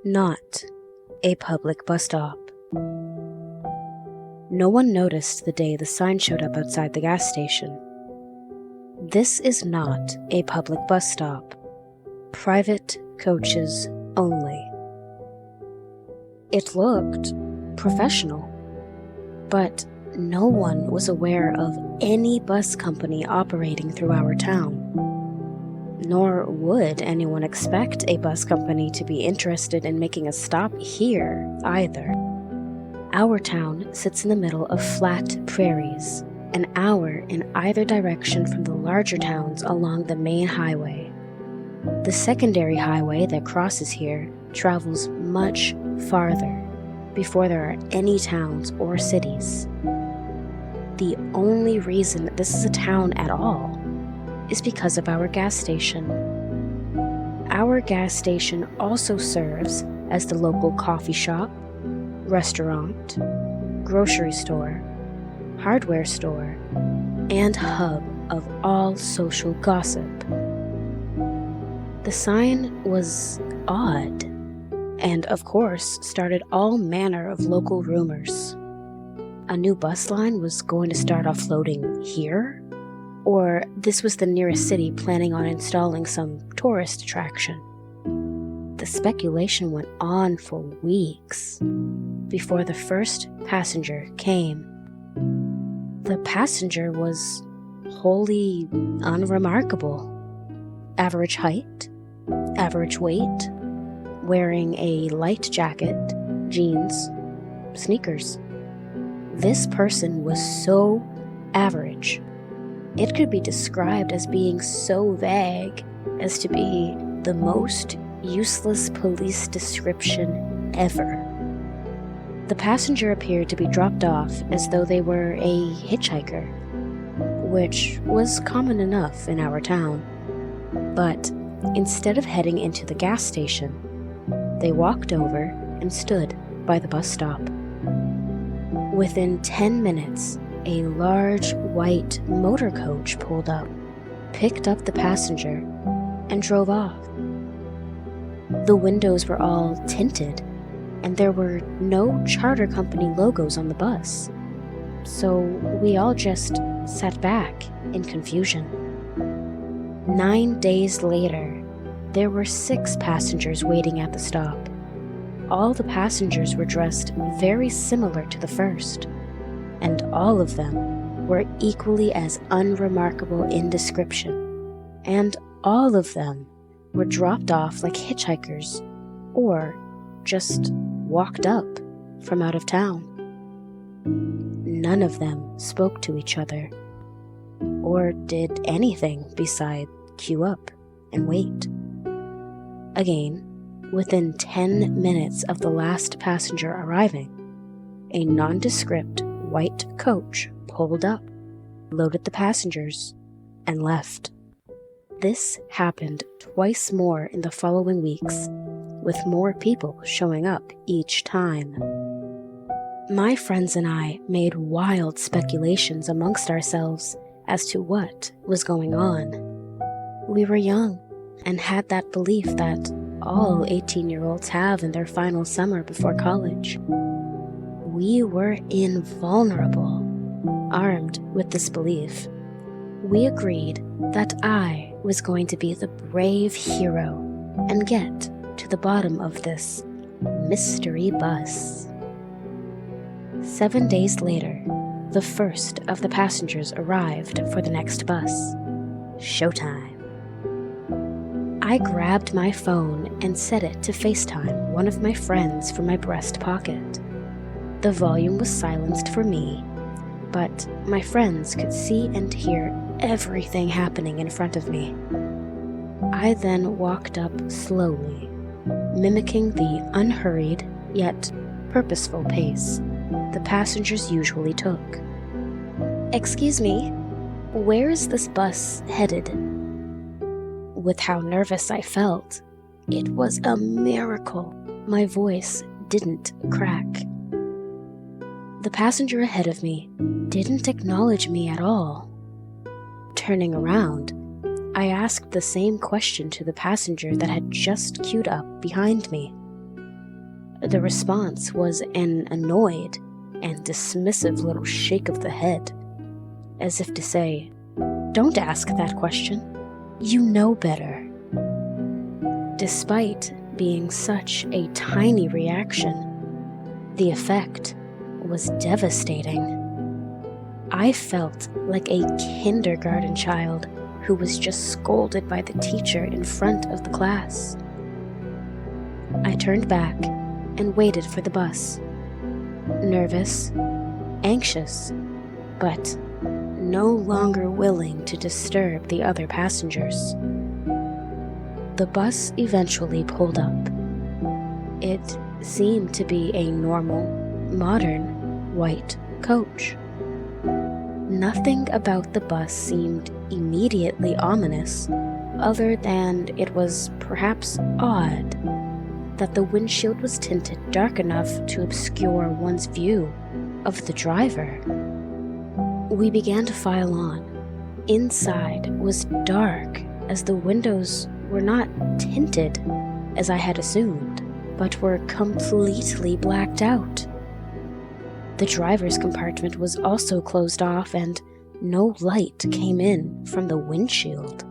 Not a public bus stop. No one noticed the day the sign showed up outside the gas station. This is not a public bus stop. Private coaches only. It looked professional, but no one was aware of any bus company operating through our town. Nor would anyone expect a bus company to be interested in making a stop here either. Our town sits in the middle of flat prairies, an hour in either direction from the larger towns along the main highway. The secondary highway that crosses here travels much farther before there are any towns or cities. The only reason this is a town at all is because of our gas station. Our gas station also serves as the local coffee shop, restaurant, grocery store, hardware store, and hub of all social gossip. The sign was odd, and of course started all manner of local rumors. A new bus line was going to start offloading here? Or this was the nearest city planning on installing some tourist attraction. The speculation went on for weeks before the first passenger came. The passenger was wholly unremarkable. Average height, average weight, wearing a light jacket, jeans, sneakers. This person was so average. It could be described as being so vague as to be the most useless police description ever. The passenger appeared to be dropped off as though they were a hitchhiker, which was common enough in our town. But instead of heading into the gas station, they walked over and stood by the bus stop. Within 10 minutes, a large white motor coach pulled up, picked up the passenger, and drove off. The windows were all tinted, and there were no charter company logos on the bus, so we all just sat back in confusion. 9 days later, there were 6 passengers waiting at the stop. All the passengers were dressed very similar to the first, and all of them were equally as unremarkable in description, and all of them were dropped off like hitchhikers, or just walked up from out of town. None of them spoke to each other, or did anything beside queue up and wait. Again, within 10 minutes of the last passenger arriving, a nondescript white coach pulled up, loaded the passengers, and left. This happened twice more in the following weeks, with more people showing up each time. My friends and I made wild speculations amongst ourselves as to what was going on. We were young and had that belief that all 18-year-olds have in their final summer before college. We were invulnerable. Armed with this belief, we agreed that I was going to be the brave hero and get to the bottom of this mystery bus. 7 days later, the first of the passengers arrived for the next bus. Showtime. I grabbed my phone and set it to FaceTime one of my friends from my breast pocket. The volume was silenced for me, but my friends could see and hear everything happening in front of me. I then walked up slowly, mimicking the unhurried yet purposeful pace the passengers usually took. "Excuse me, where is this bus headed?" With how nervous I felt, it was a miracle my voice didn't crack. The passenger ahead of me didn't acknowledge me at all. Turning around, I asked the same question to the passenger that had just queued up behind me. The response was an annoyed and dismissive little shake of the head, as if to say, "Don't ask that question. You know better." Despite being such a tiny reaction, the effect was devastating. I felt like a kindergarten child who was just scolded by the teacher in front of the class. I turned back and waited for the bus, nervous, anxious, but no longer willing to disturb the other passengers. The bus eventually pulled up. It seemed to be a normal, modern, white coach. Nothing about the bus seemed immediately ominous, other than it was perhaps odd that the windshield was tinted dark enough to obscure one's view of the driver. We began to file on. Inside was dark, as the windows were not tinted, as I had assumed, but were completely blacked out. The driver's compartment was also closed off, and no light came in from the windshield.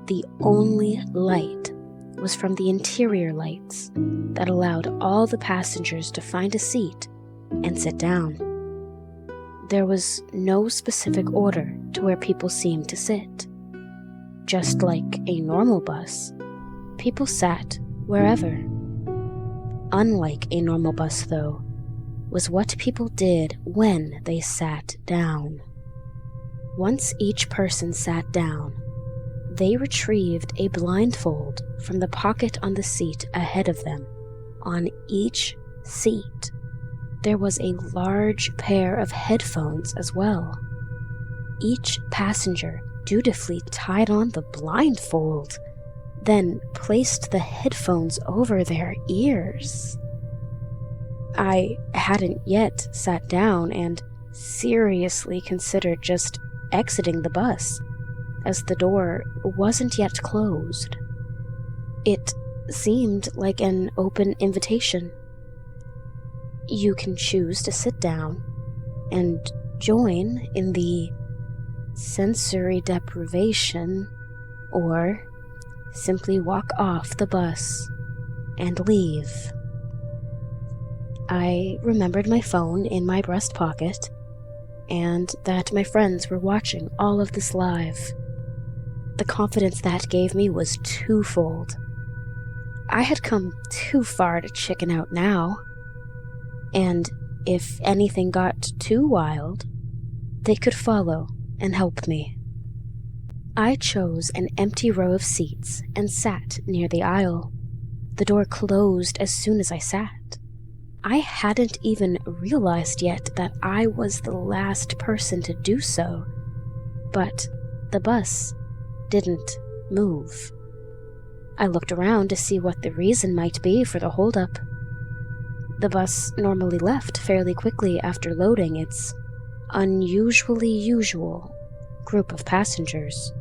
The only light was from the interior lights that allowed all the passengers to find a seat and sit down. There was no specific order to where people seemed to sit. Just like a normal bus, people sat wherever. Unlike a normal bus, though, was what people did when they sat down. Once each person sat down, they retrieved a blindfold from the pocket on the seat ahead of them. On each seat, there was a large pair of headphones as well. Each passenger dutifully tied on the blindfold, then placed the headphones over their ears. I hadn't yet sat down and seriously considered just exiting the bus, as the door wasn't yet closed. It seemed like an open invitation. You can choose to sit down and join in the sensory deprivation, or simply walk off the bus and leave. I remembered my phone in my breast pocket, and that my friends were watching all of this live. The confidence that gave me was twofold. I had come too far to chicken out now, and if anything got too wild, they could follow and help me. I chose an empty row of seats and sat near the aisle. The door closed as soon as I sat. I hadn't even realized yet that I was the last person to do so, but the bus didn't move. I looked around to see what the reason might be for the holdup. The bus normally left fairly quickly after loading its unusually usual group of passengers.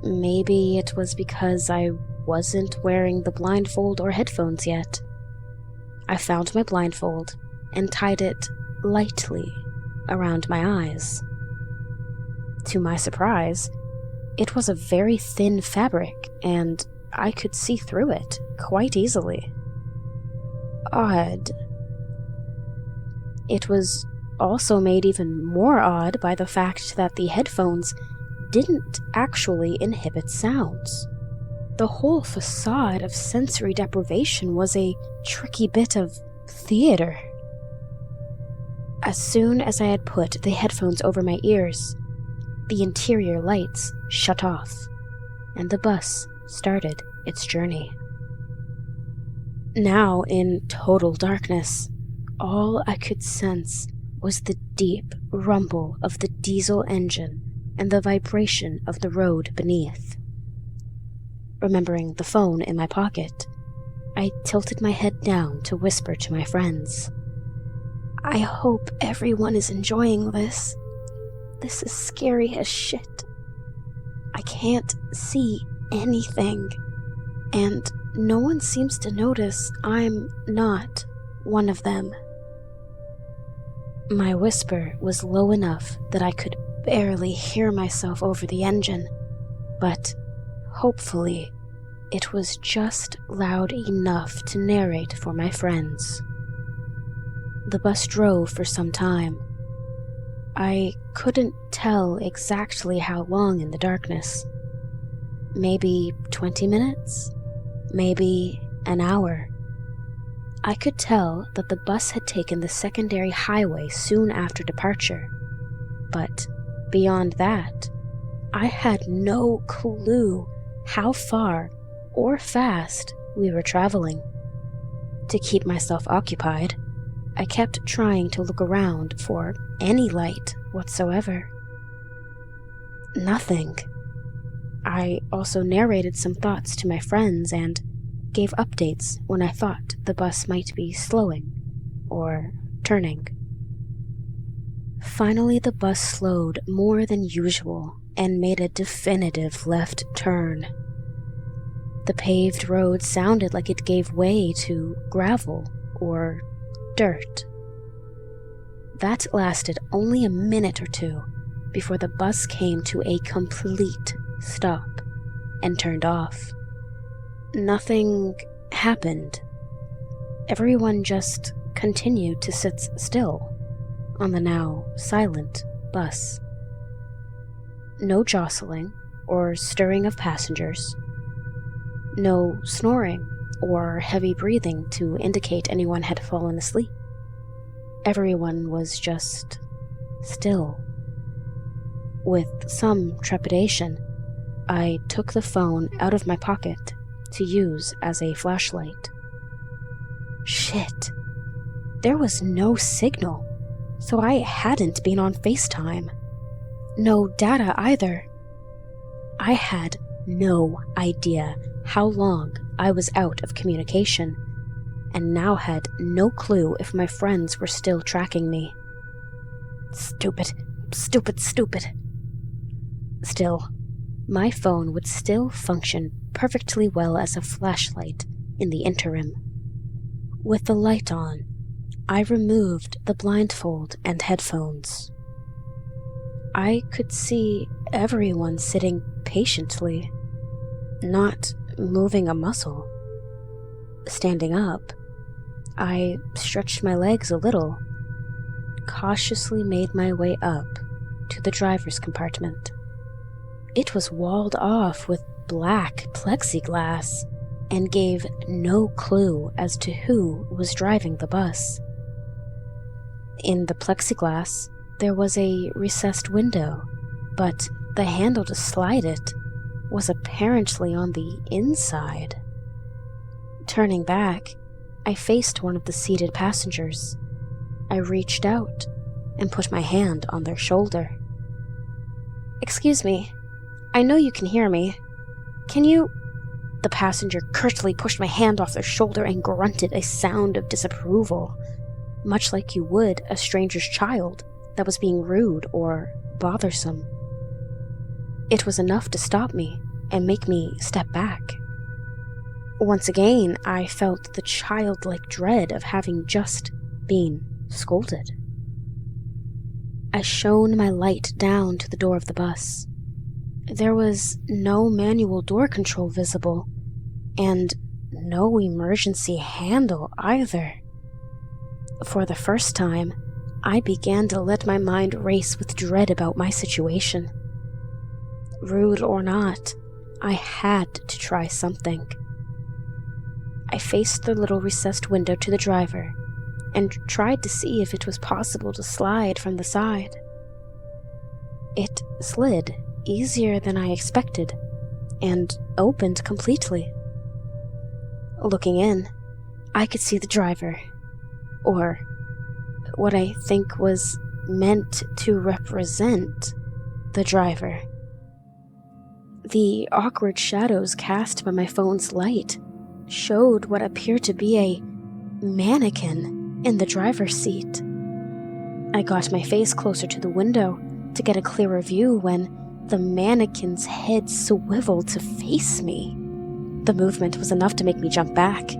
Maybe it was because I wasn't wearing the blindfold or headphones yet. I found my blindfold and tied it lightly around my eyes. To my surprise, it was a very thin fabric, and I could see through it quite easily. Odd. It was also made even more odd by the fact that the headphones didn't actually inhibit sounds. The whole facade of sensory deprivation was a tricky bit of theater. As soon as I had put the headphones over my ears, the interior lights shut off, and the bus started its journey. Now, in total darkness, all I could sense was the deep rumble of the diesel engine and the vibration of the road beneath. Remembering the phone in my pocket, I tilted my head down to whisper to my friends, "I hope everyone is enjoying this. This is scary as shit. I can't see anything, and no one seems to notice I'm not one of them. My whisper was low enough that I could barely hear myself over the engine, but hopefully it was just loud enough to narrate for my friends. The bus drove for some time. I couldn't tell exactly how long in the darkness. Maybe 20 minutes? Maybe an hour. I could tell that the bus had taken the secondary highway soon after departure, but beyond that, I had no clue how far or fast we were traveling. To keep myself occupied, I kept trying to look around for any light whatsoever. Nothing. I also narrated some thoughts to my friends and gave updates when I thought the bus might be slowing or turning. Finally, the bus slowed more than usual and made a definitive left turn. The paved road sounded like it gave way to gravel or dirt. That lasted only a minute or two before the bus came to a complete stop and turned off. Nothing happened. Everyone just continued to sit still on the now silent bus. No jostling or stirring of passengers. No snoring or heavy breathing to indicate anyone had fallen asleep. Everyone was just still. With some trepidation, I took the phone out of my pocket to use as a flashlight. Shit. There was no signal, so I hadn't been on FaceTime. No data either. I had no idea how long I was out of communication, and now had no clue if my friends were still tracking me. Stupid. Still, my phone would still function perfectly well as a flashlight in the interim. With the light on, I removed the blindfold and headphones. I could see everyone sitting patiently, not moving a muscle. Standing up, I stretched my legs a little, cautiously made my way up to the driver's compartment. It was walled off with black plexiglass and gave no clue as to who was driving the bus. In the plexiglass, there was a recessed window, but the handle to slide it was apparently on the inside. Turning back, I faced one of the seated passengers. I reached out and put my hand on their shoulder. "Excuse me, I know you can hear me. Can you—" The passenger curtly pushed my hand off their shoulder and grunted a sound of disapproval, much like you would a stranger's child that was being rude or bothersome. It was enough to stop me and make me step back. Once again, I felt the childlike dread of having just been scolded. I shone my light down to the door of the bus. There was no manual door control visible, and no emergency handle either. For the first time, I began to let my mind race with dread about my situation. Rude or not, I had to try something. I faced the little recessed window to the driver and tried to see if it was possible to slide from the side. It slid easier than I expected and opened completely. Looking in, I could see the driver, or what I think was meant to represent the driver. The awkward shadows cast by my phone's light showed what appeared to be a mannequin in the driver's seat. I got my face closer to the window to get a clearer view when the mannequin's head swiveled to face me. The movement was enough to make me jump back,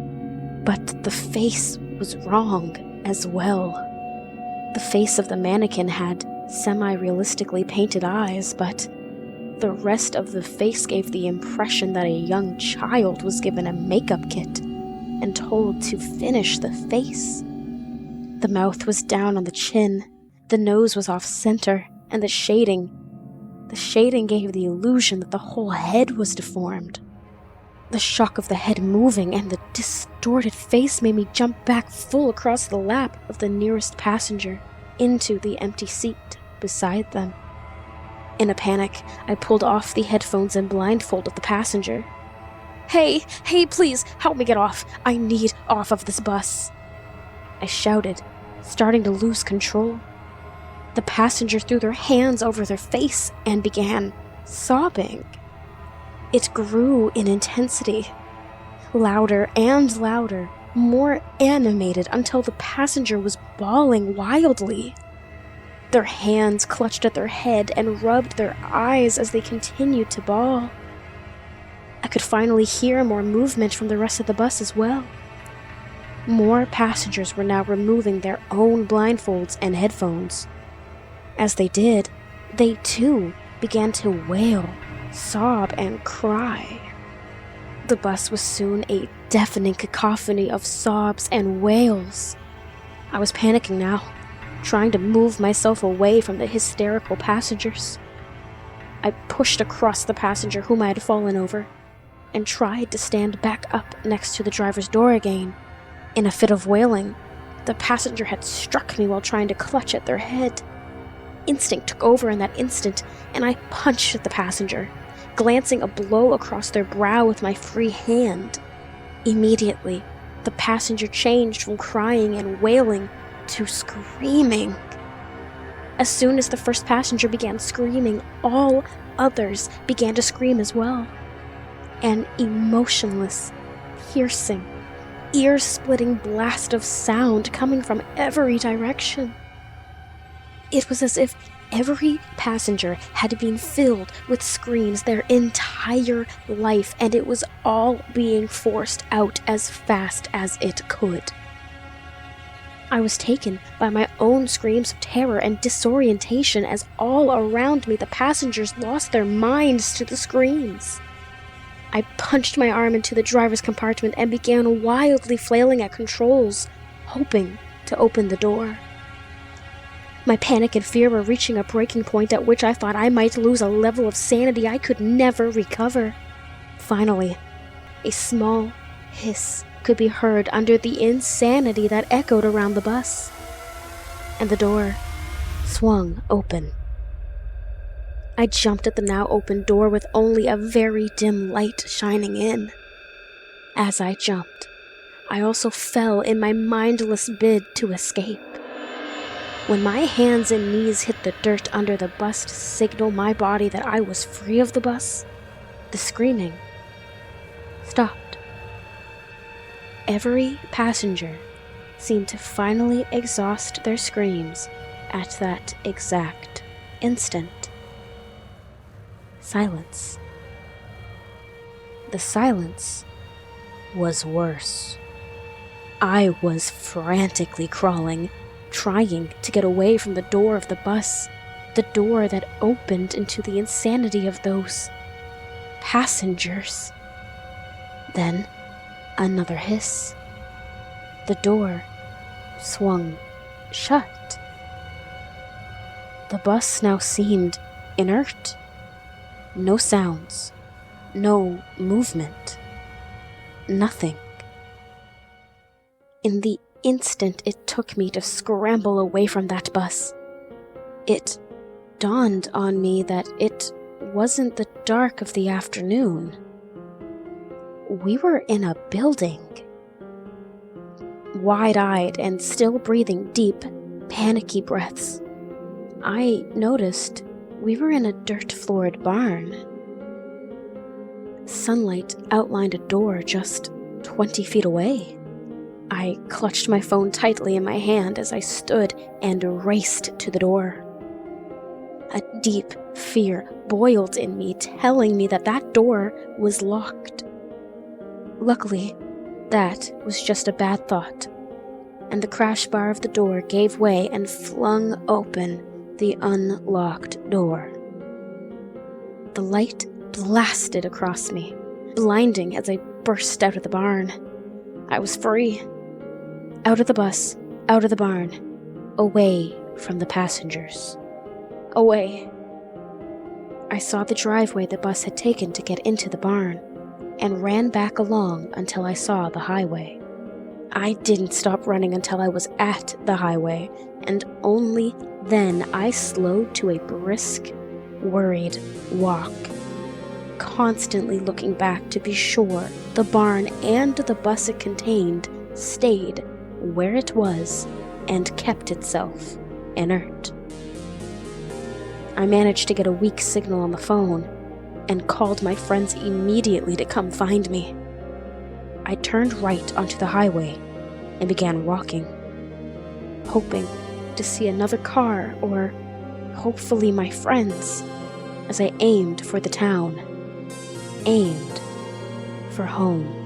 but the face was wrong as well. The face of the mannequin had semi-realistically painted eyes, but the rest of the face gave the impression that a young child was given a makeup kit and told to finish the face. The mouth was down on the chin, the nose was off-center, and the shading gave the illusion that the whole head was deformed. The shock of the head moving and the distorted face made me jump back full across the lap of the nearest passenger into the empty seat beside them. In a panic, I pulled off the headphones and blindfolded the passenger. Hey, please, help me get off. I need off of this bus," I shouted, starting to lose control. The passenger threw their hands over their face and began sobbing. It grew in intensity, louder and louder, more animated until the passenger was bawling wildly. Their hands clutched at their head and rubbed their eyes as they continued to bawl. I could finally hear more movement from the rest of the bus as well. More passengers were now removing their own blindfolds and headphones. As they did, they too began to wail, sob, and cry. The bus was soon a deafening cacophony of sobs and wails. I was panicking now, trying to move myself away from the hysterical passengers. I pushed across the passenger whom I had fallen over and tried to stand back up next to the driver's door again. In a fit of wailing, the passenger had struck me while trying to clutch at their head. Instinct took over in that instant, and I punched at the passenger, glancing a blow across their brow with my free hand. Immediately, the passenger changed from crying and wailing to screaming. As soon as the first passenger began screaming, all others began to scream as well. An emotionless, piercing, ear-splitting blast of sound coming from every direction. It was as if every passenger had been filled with screams their entire life, and it was all being forced out as fast as it could. I was taken by my own screams of terror and disorientation as all around me the passengers lost their minds to the screams. I punched my arm into the driver's compartment and began wildly flailing at controls, hoping to open the door. My panic and fear were reaching a breaking point at which I thought I might lose a level of sanity I could never recover. Finally, a small hiss could be heard under the insanity that echoed around the bus, and the door swung open. I jumped at the now open door with only a very dim light shining in. As I jumped, I also fell in my mindless bid to escape. When my hands and knees hit the dirt under the bus to signal my body that I was free of the bus, the screaming stopped. Every passenger seemed to finally exhaust their screams at that exact instant. Silence. The silence was worse. I was frantically crawling, trying to get away from the door of the bus, the door that opened into the insanity of those passengers. Then, another hiss. The door swung shut. The bus now seemed inert. No sounds, no movement, nothing. In the instant it took me to scramble away from that bus, it dawned on me that it wasn't the dark of the afternoon. We were in a building. Wide-eyed and still breathing deep, panicky breaths, I noticed we were in a dirt-floored barn. Sunlight outlined a door just 20 feet away. I clutched my phone tightly in my hand as I stood and raced to the door. A deep fear boiled in me, telling me that that door was locked. Luckily, that was just a bad thought, and the crash bar of the door gave way and flung open the unlocked door. The light blasted across me, blinding as I burst out of the barn. I was free. Out of the bus, out of the barn, away from the passengers. Away. I saw the driveway the bus had taken to get into the barn, and ran back along until I saw the highway. I didn't stop running until I was at the highway, and only then I slowed to a brisk, worried walk, constantly looking back to be sure the barn and the bus it contained stayed where it was and kept itself inert. I managed to get a weak signal on the phone and called my friends immediately to come find me. I turned right onto the highway and began walking, hoping to see another car or hopefully my friends as I aimed for the town, aimed for home.